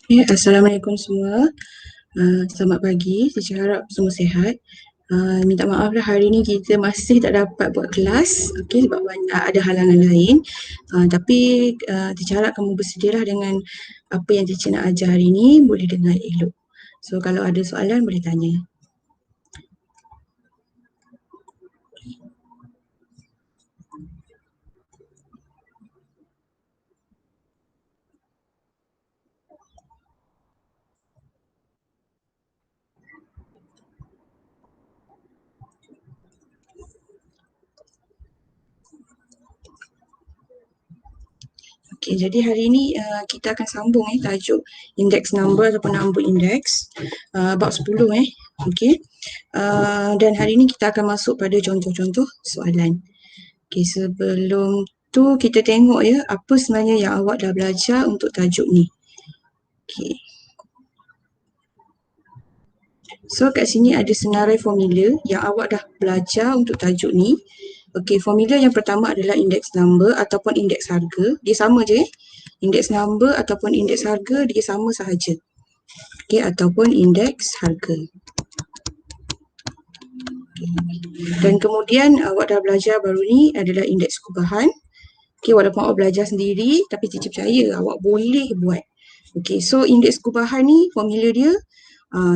Okay, Assalamualaikum semua. Selamat pagi. Saya harap semua sihat. Minta maaf lah hari ni kita masih tak dapat buat kelas, okay, sebab ada halangan lain. Tapi Teacher harap kamu bersedialah dengan apa yang Teacher nak ajar hari ni, boleh dengar elok. So kalau ada soalan boleh tanya. Okay, jadi hari ini kita akan sambung tajuk index number ataupun number index bab 10 okay. Dan hari ini kita akan masuk pada contoh-contoh soalan. Okay, sebelum tu kita tengok ya apa sebenarnya yang awak dah belajar untuk tajuk ni. Okay. So kat sini ada senarai formula yang awak dah belajar untuk tajuk ni. Okey, formula yang pertama adalah index number ataupun indeks harga. Dia sama je. Index number ataupun indeks harga dia sama sahaja. Okey, ataupun indeks harga. Okay. Dan kemudian awak dah belajar baru ni adalah indeks kubahan. Okey, walaupun awak belajar sendiri tapi teacher percaya awak boleh buat. Okey, so indeks kubahan ni formula dia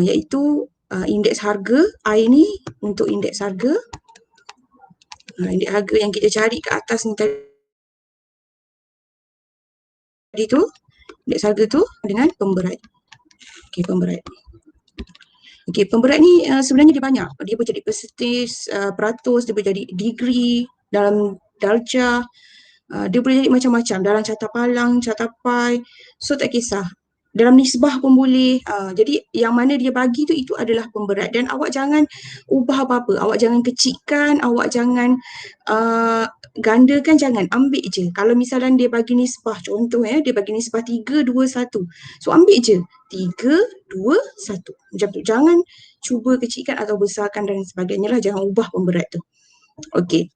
iaitu indeks harga. I ni untuk indeks harga. Indeks harga yang kita cari ke atas ni tadi tu, indeks harga tu dengan pemberat. Okey, pemberat. Okey, pemberat ni sebenarnya dia banyak. Dia boleh jadi persentage, peratus, dia boleh jadi degree, dalam darjah, dia boleh jadi macam-macam, dalam carta palang, carta pai. So tak kisah. Dalam nisbah pun boleh. Jadi yang mana dia bagi tu itu adalah pemberat. Dan awak jangan ubah apa-apa. Awak jangan kecilkan, awak jangan gandakan, jangan. Ambil je. Kalau misalnya dia bagi nisbah, contoh dia bagi nisbah 3, 2, 1. So ambil je. 3, 2, 1. Macam tu. Jangan cuba kecilkan atau besarkan dan sebagainya lah. Jangan ubah pemberat tu. Okey.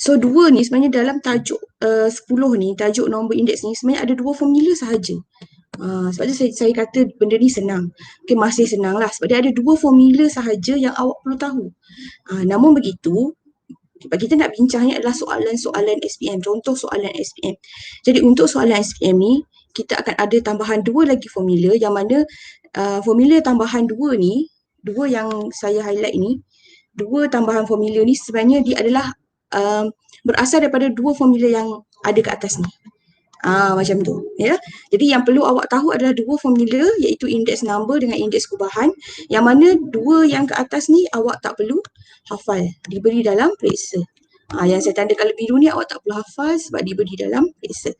So 2 ni sebenarnya dalam tajuk 10 ni, tajuk nombor indeks ni sebenarnya ada 2 formula sahaja. Sebab tu saya kata benda ni senang. Okay, masih senang lah sebab dia ada 2 formula sahaja yang awak perlu tahu. Namun begitu, kita nak bincang ni adalah soalan-soalan SPM, contoh soalan SPM. Jadi untuk soalan SPM ni, kita akan ada tambahan 2 lagi formula yang mana formula tambahan 2 ni, 2 yang saya highlight ni, 2 tambahan formula ni sebenarnya dia adalah berasal daripada 2 formula yang ada ke atas ni. Macam tu ya. Jadi yang perlu awak tahu adalah 2 formula iaitu indeks number dengan indeks kubahan, yang mana 2 yang ke atas ni awak tak perlu hafal, diberi dalam periksa. Yang saya tanda kalau biru ni awak tak perlu hafal sebab diberi dalam periksa.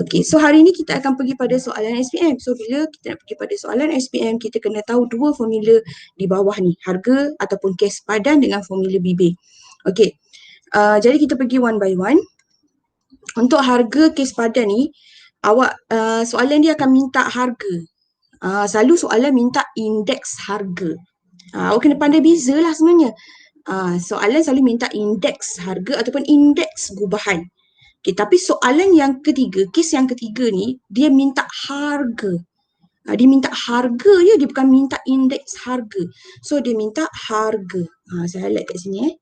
Okey, so hari ni kita akan pergi pada soalan SPM. So bila kita nak pergi pada soalan SPM, kita kena tahu 2 formula di bawah ni, harga ataupun kes padan dengan formula bibir. Okey. Jadi kita pergi one by one. Untuk harga kes padan ni, awak soalan dia akan minta harga. Selalu soalan minta indeks harga. Awak kena pandai beza lah sebenarnya. Soalan selalu minta indeks harga ataupun indeks gubahan. Okay, tapi soalan yang ketiga, kes yang ketiga ni, dia minta harga. Dia minta harga je, dia bukan minta indeks harga. So dia minta harga. Saya highlight kat sini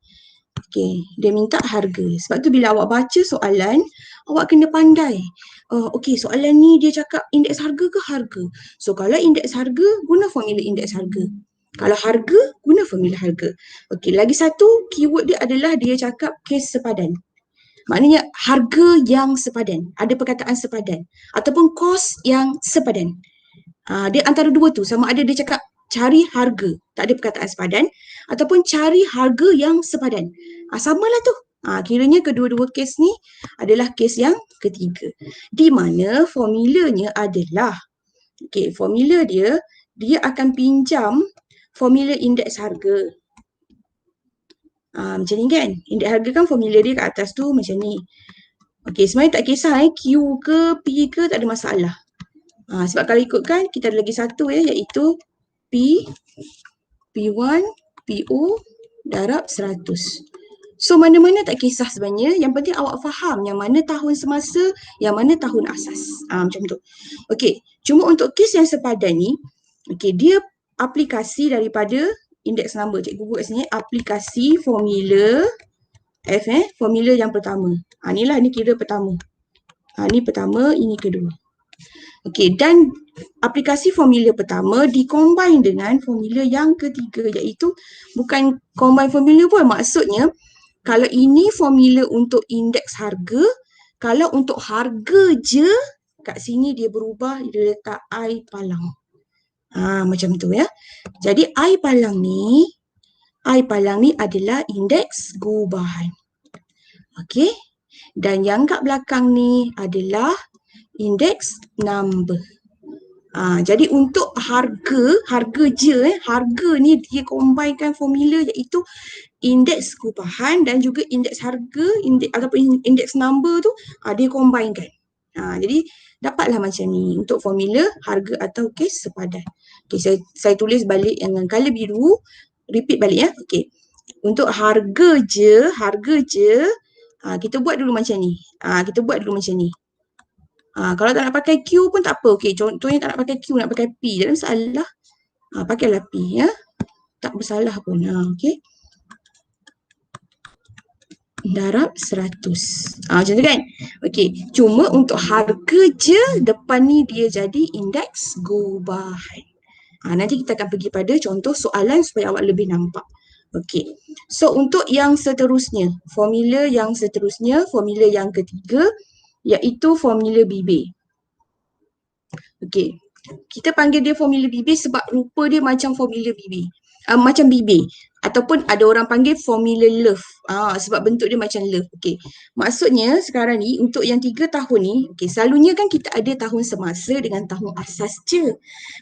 Okay, dia minta harga. Sebab tu bila awak baca soalan, awak kena pandai. Okay, soalan ni dia cakap indeks harga ke harga? So kalau indeks harga, guna formula indeks harga. Kalau harga, guna formula harga. Okay, lagi satu keyword dia adalah dia cakap kes sepadan. Maknanya harga yang sepadan. Ada perkataan sepadan. Ataupun kos yang sepadan. Dia antara dua tu, sama ada dia cakap cari harga, tak ada perkataan sepadan, ataupun cari harga yang sepadan. Samalah tu. Kiranya kedua-dua kes ni adalah kes yang ketiga. Di mana formulanya adalah, formula dia akan pinjam formula indeks harga. Macam ni kan? Indeks harga kan formula dia kat atas tu macam ni. Sebenarnya tak kisah Q ke P ke tak ada masalah. Sebab kalau ikutkan kita ada lagi satu iaitu P, P1, PO darab 100. So mana-mana tak kisah sebenarnya, yang penting awak faham yang mana tahun semasa, yang mana tahun asas. Macam tu. Okey, cuma untuk kes yang sepadan ni, okey, dia aplikasi daripada index number. Cikgu buat kat sini, aplikasi formula F, formula yang pertama. Inilah, ni kira pertama. Ni pertama, ini kedua. Okey, dan aplikasi formula pertama dikombine dengan formula yang ketiga, iaitu bukan combine formula pun, maksudnya kalau ini formula untuk indeks harga, kalau untuk harga je, kat sini dia berubah, dia letak I palang. Macam tu ya. Jadi I palang ni adalah indeks gubahan. Okey. Dan yang kat belakang ni adalah indeks number. Jadi untuk harga je, harga ni dia combinekan formula, iaitu indeks gubahan dan juga indeks harga, ataupun indeks number tu dia combinekan. Jadi dapatlah macam ni untuk formula harga atau kes sepadan. Okey, saya tulis balik dengan color biru, repeat balik ya. Okey. Untuk harga je, kita buat dulu macam ni. Kalau tak nak pakai Q pun tak apa. Okey, contohnya tak nak pakai Q, nak pakai P, tak ada masalah. Pakailah P ya. Tak bersalah pun. Okey. Darab 100. Macam tu kan? Okey, cuma untuk harga je, depan ni dia jadi indeks gubahan. Nanti kita akan pergi pada contoh soalan supaya awak lebih nampak. Okey. So untuk yang seterusnya, formula yang ketiga, iaitu formula BB. Okey. Kita panggil dia formula BB sebab rupa dia macam formula BB. Macam BB. Ataupun ada orang panggil formula love. Sebab bentuk dia macam love. Okey. Maksudnya sekarang ni untuk yang 3 tahun ni, okey, selalunya kan kita ada tahun semasa dengan tahun asas je.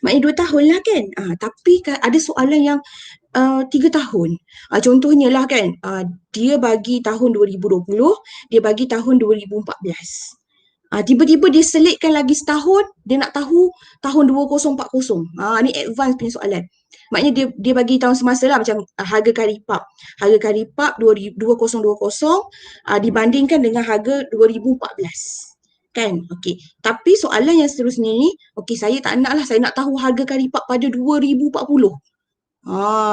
Maknanya 2 tahun lah kan. Tapi kan ada soalan yang 3 tahun. Contohnya lah kan, dia bagi tahun 2020, dia bagi tahun 2014. Tiba-tiba dia selitkan lagi setahun, dia nak tahu tahun 2040. Ni advance punya soalan. Maknanya dia bagi tahun semasa lah, macam harga karipap. Harga karipap 2020 dibandingkan dengan harga 2014. Kan? Okey. Tapi soalan yang seterusnya ni, okey, saya tak nak lah, saya nak tahu harga karipap pada 2040.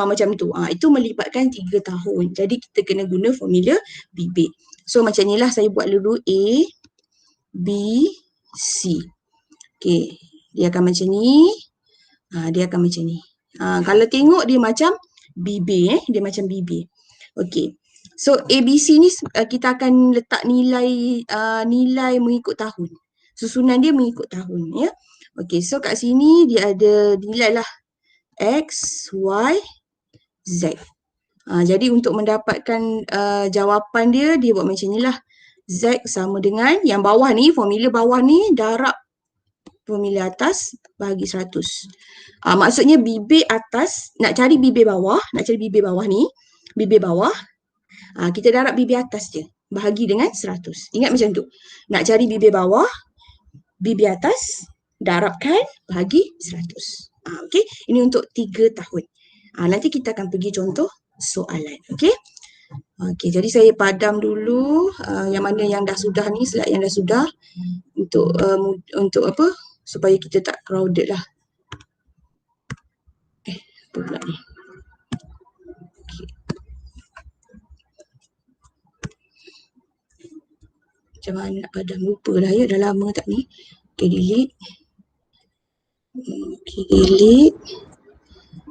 Macam tu. Itu melibatkan 3 tahun. Jadi kita kena guna formula BB. So macam ni lah, saya buat dulu A, B, C. Okey, dia akan macam ni. Kalau tengok dia macam BB, dia macam BB. Okey. So ABC ni kita akan letak nilai mengikut tahun. Susunan dia mengikut tahun ya. Okey, so kat sini dia ada nilai lah X, Y, Z. Jadi untuk mendapatkan jawapan dia buat macam ni lah. Z sama dengan yang bawah ni, formula bawah ni darab formula atas bagi 100. Maksudnya BB atas, nak cari BB bawah ni, BB bawah, kita darab BB atas je, bahagi dengan 100. Ingat macam tu. Nak cari BB bawah, BB atas, darabkan, bahagi 100. Okey, ini untuk 3 tahun. Nanti kita akan pergi contoh soalan. Okey. Okey, jadi saya padam dulu yang mana yang dah sudah ni, slide yang dah sudah, untuk apa? Supaya kita tak crowded lah. Apa pula ni? Okay. Macam mana nak padam? Lupa lah ya, dah lama tak ni. Okay, delete. Okay, delete.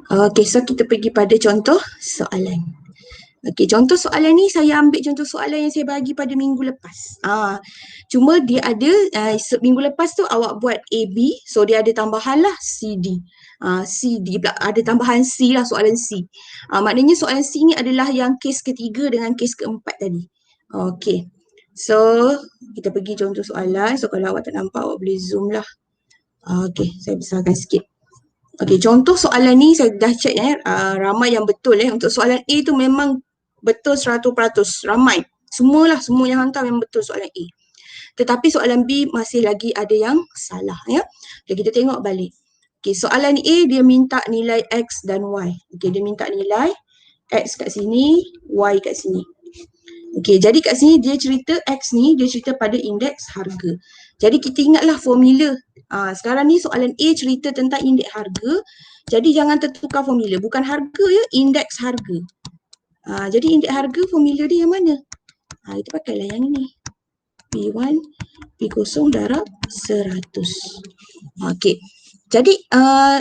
Okay, so kita pergi pada contoh soalan. Okey, contoh soalan ni saya ambil contoh soalan yang saya bagi pada minggu lepas. Cuma dia ada minggu lepas tu awak buat AB, so dia ada tambahan lah CD. CD pula ada tambahan C lah, soalan C. Maknanya soalan C ni adalah yang kes ketiga dengan kes keempat tadi. Okey. So kita pergi contoh soalan. So kalau awak tak nampak, awak boleh zoom lah. Okey, saya besarkan sikit. Okey, contoh soalan ni saya dah check ramai yang betul Untuk soalan A tu memang betul 100%, ramai. Semua yang hantar memang betul soalan A. Tetapi soalan B masih lagi ada yang salah ya. Okay, kita tengok balik. Okay, soalan A dia minta nilai X dan Y. Okay, dia minta nilai X kat sini, Y kat sini. Okey, jadi kat sini dia cerita X ni, dia cerita pada indeks harga. Jadi kita ingatlah formula. Sekarang ni soalan A cerita tentang indeks harga. Jadi jangan tertukar formula. Bukan harga ya, indeks harga. Jadi indeks harga formula dia yang mana? Kita pakailah yang ini. P1, P0 darab 100. Okey. Jadi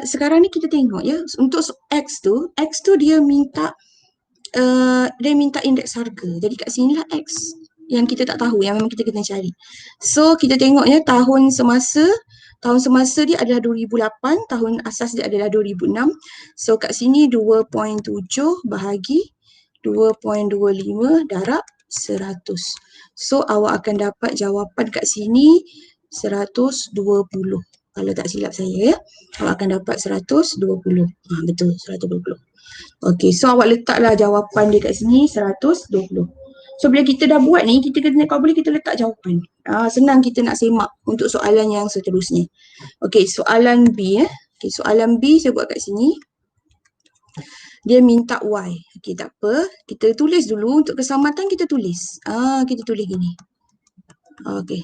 sekarang ni kita tengok ya, untuk X tu dia minta indeks harga. Jadi kat sinilah X yang kita tak tahu, yang memang kita kena cari. So kita tengok ya, tahun semasa dia adalah 2008, tahun asas dia adalah 2006. So kat sini 2.7 bahagi 2.25 darab 100. So awak akan dapat jawapan kat sini 120. Kalau tak silap saya ya, awak akan dapat 120. Betul, 120. Okey, so awak letaklah jawapan dia kat sini 120. So bila kita dah buat ni, kita kena, kalau boleh kita letak jawapan. Senang kita nak semak untuk soalan yang seterusnya. Okey, soalan B ya. Okey, soalan B saya buat kat sini. Dia minta Y. Okey, tak apa. Kita tulis dulu, untuk keselamatan kita tulis. Kita tulis gini. Okey.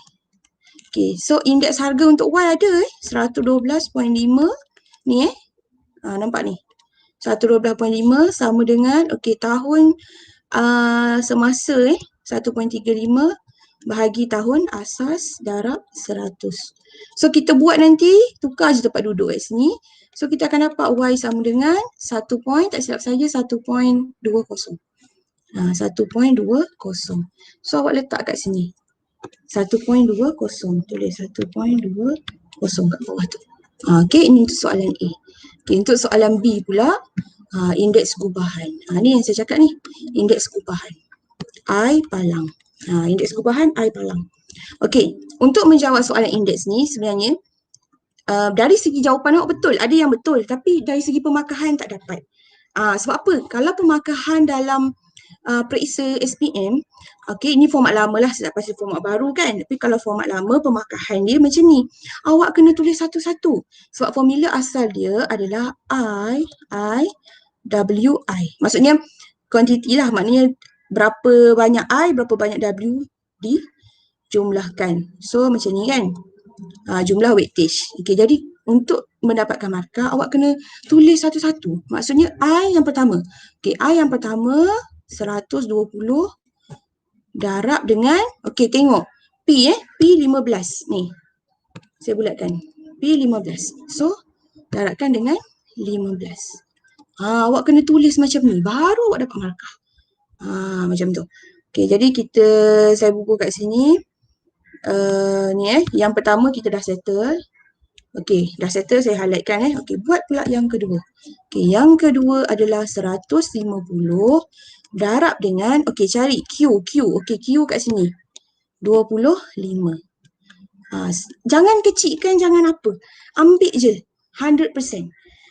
Okey, so indeks harga untuk Y ada 112.5 ni nampak ni. 112.5 sama dengan tahun semasa 1.35 bahagi tahun asas darab 100. So kita buat nanti, tukar je tempat duduk kat sini. So kita akan dapat Y sama dengan 1 point, tak silap saya 1.20. 1.20. So awak letak kat sini 1.20, tulis 1.20 kat bawah tu. Okey, ini untuk soalan A. Okey, untuk soalan B pula, indeks gubahan. Ni yang saya cakap ni, indeks gubahan. I palang. Indeks gubahan I palang. Okey, untuk menjawab soalan indeks ni sebenarnya dari segi jawapan awak betul, ada yang betul, tapi dari segi pemakahan tak dapat. Sebab apa? Kalau pemakahan dalam periksa SPM, ini format lama lah, saya tak pasti format baru kan. Tapi kalau format lama, pemakahan dia macam ni. Awak kena tulis satu-satu. Sebab formula asal dia adalah I, W, I. Maksudnya kuantiti lah, maknanya berapa banyak I, berapa banyak W dijumlahkan. So macam ni kan. Jumlah weightage. Okey, jadi untuk mendapatkan markah, awak kena tulis satu-satu. Maksudnya I yang pertama. Okey, I yang pertama 120 darab dengan, tengok. P 15 ni. Saya bulatkan. P15. So, darabkan dengan 15. Awak kena tulis macam ni. Baru awak dapat markah. Macam tu. Okey, jadi saya buku kat sini. Yang pertama kita dah settle. Okey, dah settle, saya highlightkan Okey, buat pula yang kedua. Okey, yang kedua adalah 150 darab dengan, cari Q. Okey, Q kat sini. 25. Jangan kecilkan, jangan apa. Ambil je 100%.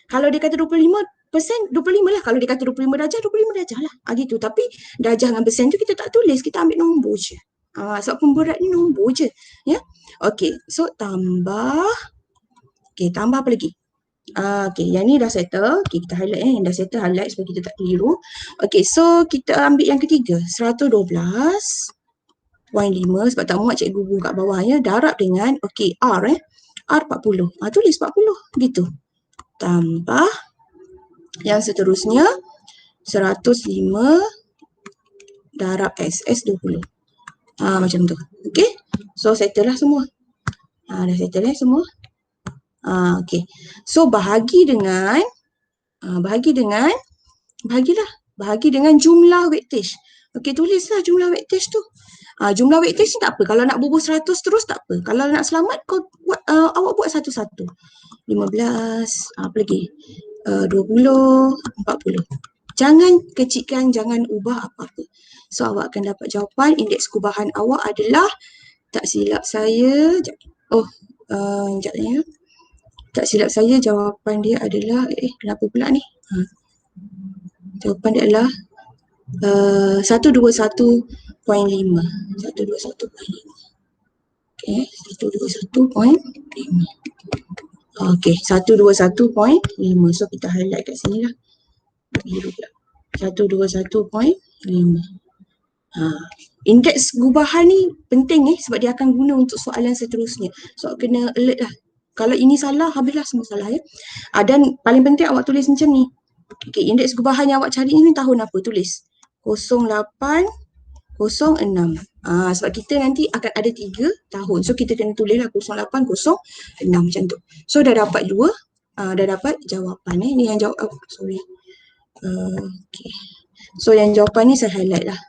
Kalau dia kata 25%, 25 lah. Kalau dia kata 25 darjah, 25 darjah lah. Gitu. Tapi darjah dengan persen tu kita tak tulis, kita ambil nombor je. Sebab pemberat ni nombor je. Ya. Okey, so tambah. Okey, tambah apa lagi? Yang ni dah settle. Kita highlight yang dah settle, highlight supaya kita tak keliru. So kita ambil yang ketiga, 112.5 sebab tak muat cikgu buku kat bawah darab dengan R R 40. Tulis 40 gitu. Tambah yang seterusnya 105 darab S 20. Macam tu. Okey. So settle lah semua. Dah settle semua. Okey. So bahagi dengan jumlah weightage. Okey, tulislah jumlah weightage tu. Jumlah weightage ni tak apa. Kalau nak bubuh 100 terus tak apa. Kalau nak selamat awak buat satu-satu. 15, apa lagi? 20, 40. Jangan kecilkan, jangan ubah apa-apa. So awak akan dapat jawapan. Indeks gubahan awak adalah, tak silap saya, tak silap saya jawapan dia adalah, kenapa pula ni? Jawapan dia adalah 121.5. 121.5. Okey, 121.5. Okey, 121.5. So kita highlight kat sini lah. 121.5. Indeks gubahan ni penting sebab dia akan guna untuk soalan seterusnya. So kena alert lah. Kalau ini salah, habislah semua salah ya. Dan paling penting awak tulis macam ni. Okay, indeks gubahan yang awak cari ni tahun apa? Tulis 0806. Sebab kita nanti akan ada 3 tahun. So kita kena tulis lah 0806 macam tu. So dah dapat 2. Dah dapat jawapan Ni yang jawab, sorry. Okay. So yang jawapan ni saya highlight lah.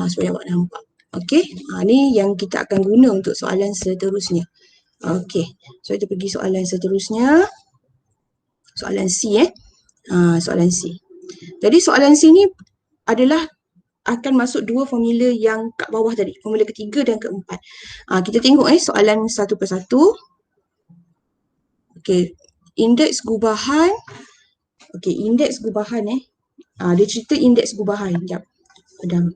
Supaya awak nampak. Okey, ni yang kita akan guna untuk soalan seterusnya. Okey, so kita pergi soalan seterusnya. Soalan C soalan C. Jadi soalan C ni adalah akan masuk 2 formula yang kat bawah tadi, formula ketiga dan keempat. Kita tengok soalan satu persatu. Okey, indeks gubahan. Okey, indeks gubahan dia cerita indeks gubahan. Sekejap. Padam.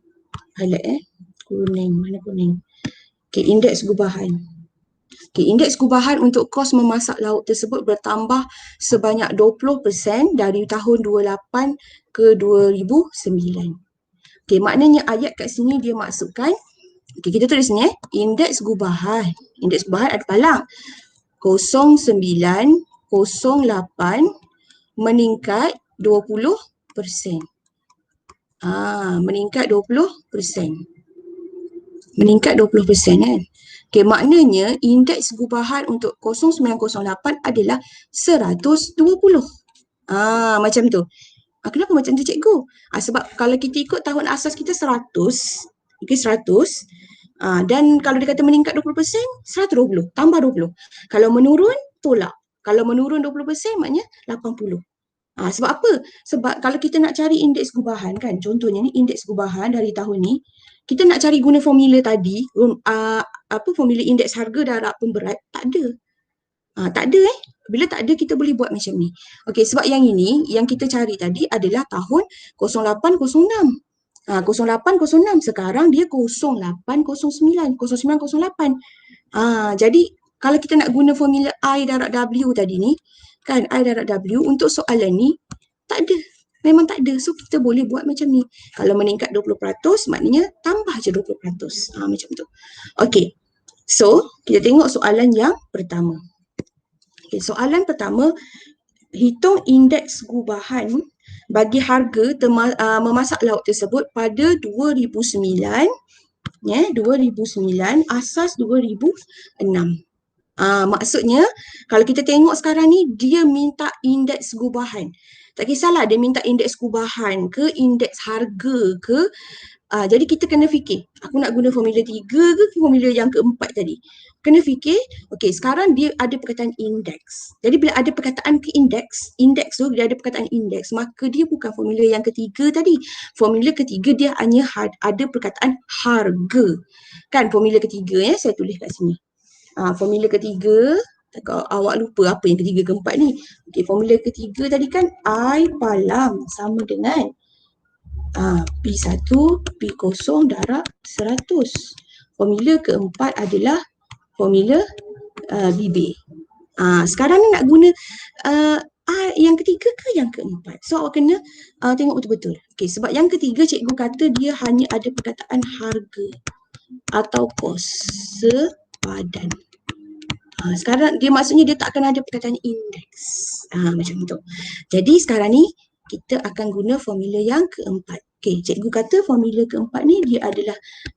Highlight kuning, mana kuning? Okey, indeks gubahan. Okey, indeks gubahan untuk kos memasak lauk tersebut bertambah sebanyak 20% dari tahun 28 ke 2009. Okey, maknanya ayat kat sini dia maksudkan, okey, kita tulis ni indeks gubahan. Indeks gubahan ada palang 0908 meningkat 20%. Meningkat 20%. Meningkat 20% kan. Okay, maknanya indeks gubahan untuk 0908 adalah 120. Macam tu. Kenapa macam tu cikgu? Sebab kalau kita ikut tahun asas kita 100. Okay, 100. Dan kalau dia kata meningkat 20%, 120. Tambah 20. Kalau menurun, tolak. Kalau menurun 20% maknanya 80. Sebab apa? Sebab kalau kita nak cari indeks gubahan kan, contohnya ni indeks gubahan dari tahun ni, kita nak cari guna formula tadi, formula indeks harga darab pemberat, tak ada. Tak ada Bila tak ada, kita boleh buat macam ni. Okey, sebab yang ini, yang kita cari tadi adalah tahun 0806. 0806, sekarang dia 0809, 0908. Jadi, kalau kita nak guna formula I darab W tadi ni, kan, I darab W untuk soalan ni, tak ada. Memang tak ada. So, kita boleh buat macam ni. Kalau meningkat 20%, maknanya tambah je 20%. Macam tu. Okey. So, kita tengok soalan yang pertama. Okay, soalan pertama, hitung indeks gubahan bagi harga memasak lauk tersebut pada 2009, 2009 asas 2006. Maksudnya, kalau kita tengok sekarang ni, dia minta indeks gubahan. Tak kisahlah dia minta indeks gubahan ke, indeks harga ke. Jadi kita kena fikir, aku nak guna formula 3 ke formula yang keempat tadi. Kena fikir, okey, sekarang dia ada perkataan indeks. Jadi bila ada perkataan ke indeks tu dia ada perkataan indeks, maka dia bukan formula yang ketiga tadi. Formula ketiga dia hanya ada perkataan harga. Kan formula ketiga saya tulis kat sini. Formula ketiga, kalau awak lupa apa yang ketiga keempat ni. Okey, formula ketiga tadi kan I palang sama dengan P1, P0 darab 100. Formula keempat adalah formula BB. Sekarang ni nak guna yang ketiga ke yang keempat? So awak kena tengok betul-betul. Okey, sebab yang ketiga cikgu kata dia hanya ada perkataan harga atau kos sepadan. Sekarang dia maksudnya dia tak akan ada perkataan indeks. Macam tu. Jadi sekarang ni kita akan guna formula yang keempat. Okey, cikgu kata formula keempat ni dia adalah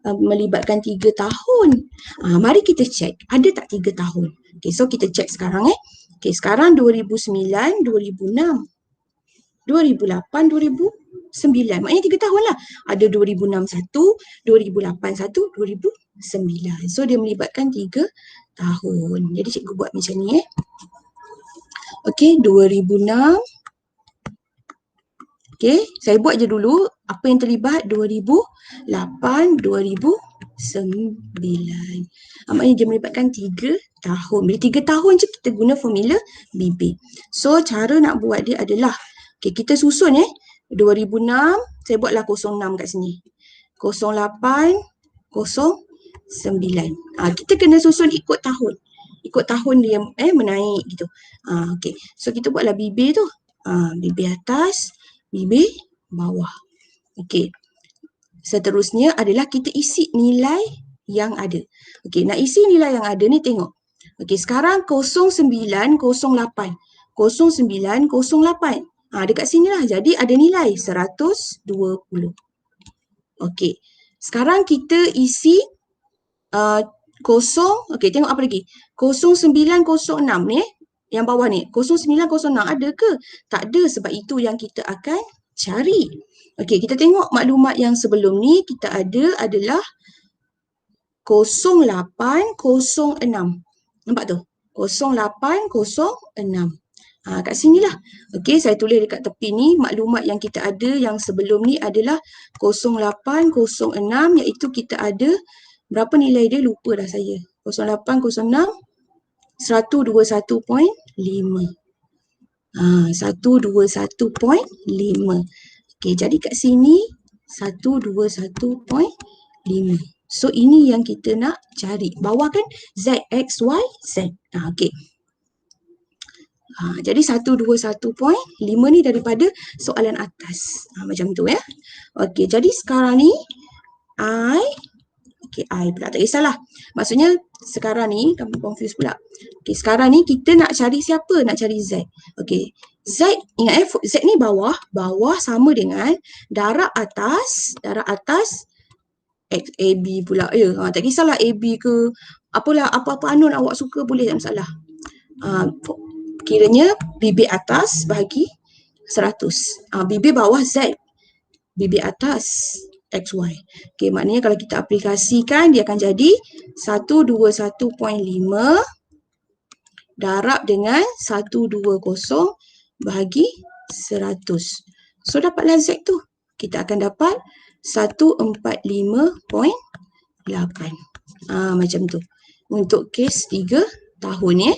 melibatkan 3 tahun. Mari kita cek, ada tak 3 tahun? Okey, so kita cek sekarang Okey, sekarang 2009, 2006, 2008, 2009. Maknanya 3 tahun lah. Ada 2006 1, 2008 1, 2009. So dia melibatkan 3 tahun. Jadi cikgu buat macam ni Okey, 2006. Okey, saya buat je dulu apa yang terlibat 2008, 2009. Maknanya dia melibatkan 3 tahun. Bila 3 tahun je kita guna formula BB. So cara nak buat dia adalah, okey, kita susun 2006, saya buatlah 06 kat sini. 08, 09. Kita kena susun ikut tahun. Ikut tahun dia menaik gitu. Okey. So kita buatlah BB tu. BB atas, BB bawah. Okey. Seterusnya adalah kita isi nilai yang ada. Okey, nak isi nilai yang ada ni tengok. Okey, sekarang 0908. 0908. Dekat sini lah. Jadi ada nilai 120. Okey. Sekarang kita isi okey, tengok apa lagi. 0906 ni, yang bawah ni. 0906 ada ke? Tak ada, sebab itu yang kita akan cari. Okey, kita tengok maklumat yang sebelum ni kita ada adalah 0806. Nampak tu? 0806. Kat sinilah. Okey, saya tulis dekat tepi ni maklumat yang kita ada yang sebelum ni adalah 0806, iaitu kita ada berapa nilai dia, lupa dah saya. 0806 121.5. 121.5. Okey, jadi kat sini 121.5. So ini yang kita nak cari. Bawah kan Z, X, Y, Z. Okey. Jadi 121.5 ni daripada soalan atas. Macam tu ya. Okey, jadi sekarang ni I pula tak kisahlah. Maksudnya sekarang ni kamu confuse pula. Okey, sekarang ni kita nak cari siapa? Nak cari Z. Okey. Z, ingat Z ni bawah sama dengan darab atas X, AB pula. Tak kisahlah AB ke apalah, apa-apa anun awak suka boleh, tak masalah. Kiranya bibir atas bahagi 100. Bibir bawah Z, bibir atas XY. Okey, maknanya kalau kita aplikasikan dia akan jadi 121.5 darab dengan 120 bahagi 100. So dapatlah Z tu. Kita akan dapat 145.8. Macam tu. Untuk kes 3 tahun ya.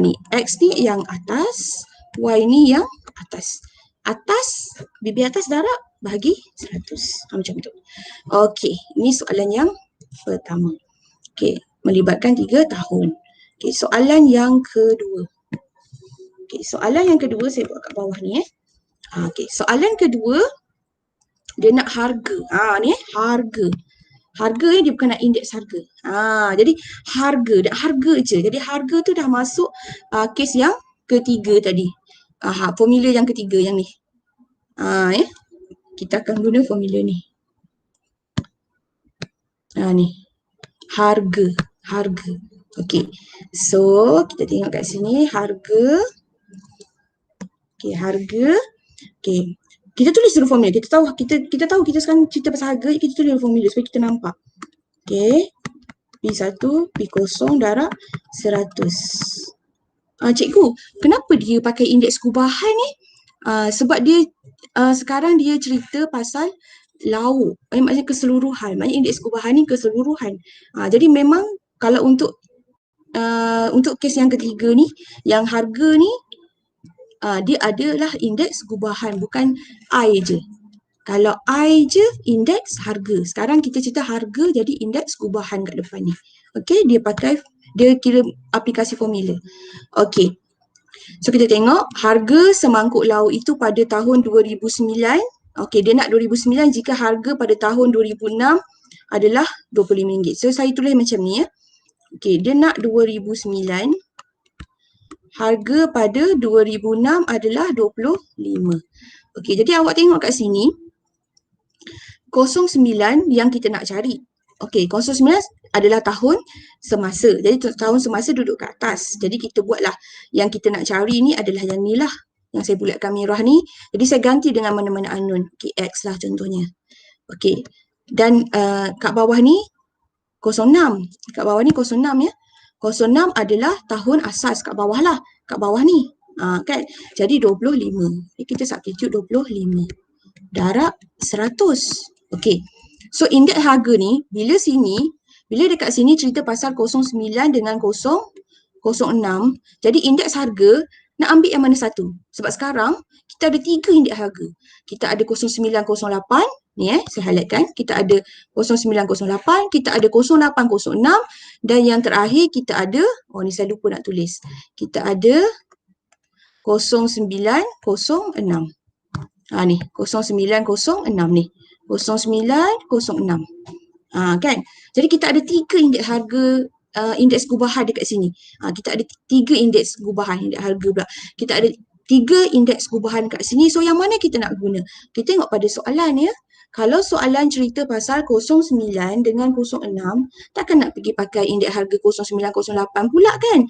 Ni X ni yang atas, Y ni yang atas. Atas, bibir atas darab bahagi 100. Macam tu. Okey, ini soalan yang pertama. Okey, melibatkan 3 tahun. Okey, soalan yang kedua. Okey, soalan yang kedua saya buat kat bawah ni Okey, soalan kedua dia nak harga. Ni harga. Harga ni dia bukan nak indeks harga. Jadi harga je. Jadi harga tu dah masuk kes yang ketiga tadi. Formula yang ketiga yang ni. Kita akan guna formula ni. Ni. Harga. Okey. So, kita tengok kat sini harga. Okey, harga. Okey. Kita tulis dulu formula. Kita tahu kita sekarang cerita pasal harga, kita tulis dulu formula supaya kita nampak. Okey. P1, P0 darab 100. Cikgu, kenapa dia pakai indeks gubahan ni? Sebab dia sekarang dia cerita pasal lauk. Maksudnya keseluruhan. Maksudnya indeks gubahan ni keseluruhan. Jadi memang kalau untuk kes yang ketiga ni, yang harga ni dia adalah indeks gubahan, bukan I je. Kalau I je, indeks harga. Sekarang kita cerita harga, jadi indeks gubahan kat depan ni. Okey, dia kira aplikasi formula. Okey. So kita tengok harga semangkuk lauk itu pada tahun 2009. Okey, dia nak 2009 jika harga pada tahun 2006 adalah RM25. So saya tulis macam ni ya. Okey, dia nak 2009. Harga pada 2006 adalah 25. Okey, jadi awak tengok kat sini 09 yang kita nak cari. Okey, 09 adalah tahun semasa. Jadi tahun semasa duduk kat atas. Jadi kita buatlah yang kita nak cari ni adalah yang ni lah. Yang saya bulatkan merah ni. Jadi saya ganti dengan mana-mana unknown. Okey, X lah contohnya. Okey. Dan kat bawah ni 06. Kat bawah ni 06 ya. 06 adalah tahun asas kat bawah lah. Kat bawah ni. Kan? Jadi 25. Jadi kita substitute 25. Darab 100. Okey. So indeks harga ni bila dekat sini cerita pasal 09 dengan 006, jadi indeks harga nak ambil yang mana satu? Sebab sekarang kita ada 3 indeks harga. Kita ada 0908 ni saya highlightkan. Kita ada 0908, kita ada 0806 dan yang terakhir kita ada, ni saya lupa nak tulis. Kita ada 0906. Ni 0906 ni. 0906. Kan? Jadi kita ada 3 indeks harga, indeks gubahan dekat sini. Kita ada 3 indeks gubahan, indeks harga pula. Kita ada 3 indeks gubahan kat sini. So yang mana kita nak guna? Kita tengok pada soalan ya. Kalau soalan cerita pasal 09 dengan 06, takkan nak pergi pakai indeks harga 09, 08 pula kan?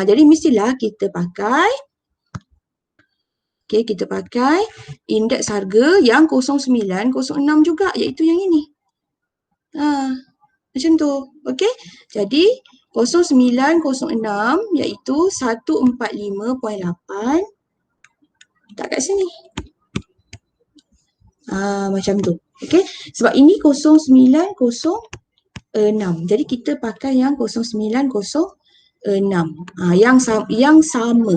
Jadi mestilah kita pakai, kita pakai indeks harga yang 09, 06 juga, iaitu yang ini. Macam tu. Okey. Jadi 0906 iaitu 145.8 tak kat sini. Macam tu. Okey. Sebab ini 0906. Jadi kita pakai yang 0906. Yang sama.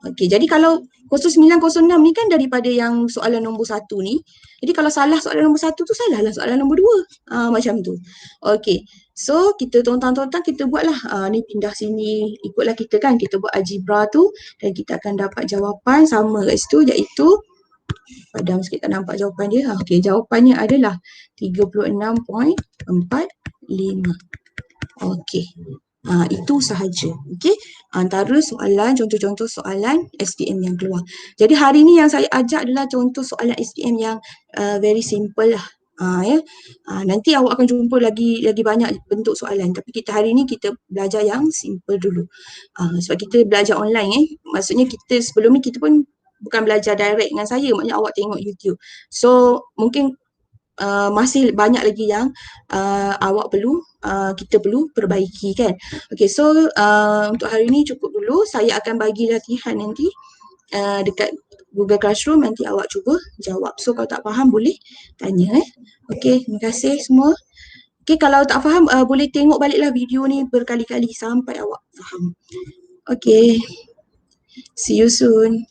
Okey. Jadi kalau 0906 ni kan daripada yang soalan nombor 1 ni. Jadi kalau salah soalan nombor 1 tu, salah lah soalan nombor 2. Macam tu. Okey. So kita tontang-tontang kita buatlah. Ni pindah sini. Ikutlah kita kan. Kita buat algebra tu. Dan kita akan dapat jawapan sama kat situ. Iaitu, padam sikit tak nampak jawapan dia. Okey. Jawapannya adalah 36.45. Okey. Itu sahaja. Okey. Antara soalan, contoh-contoh soalan SPM yang keluar. Jadi hari ni yang saya ajak adalah contoh soalan SPM yang very simple lah. Ya. Nanti awak akan jumpa lagi banyak bentuk soalan. Tapi kita hari ni kita belajar yang simple dulu. Sebab kita belajar online maksudnya kita sebelum ni kita pun bukan belajar direct dengan saya. Maknanya awak tengok YouTube. So mungkin masih banyak lagi yang kita perlu perbaiki kan. Okay, so untuk hari ni cukup dulu. Saya akan bagi latihan nanti dekat Google Classroom, nanti awak cuba jawab. So kalau tak faham boleh tanya. Okay, terima kasih semua. Okay, kalau tak faham boleh tengok baliklah video ni berkali-kali sampai awak faham. Okay, see you soon.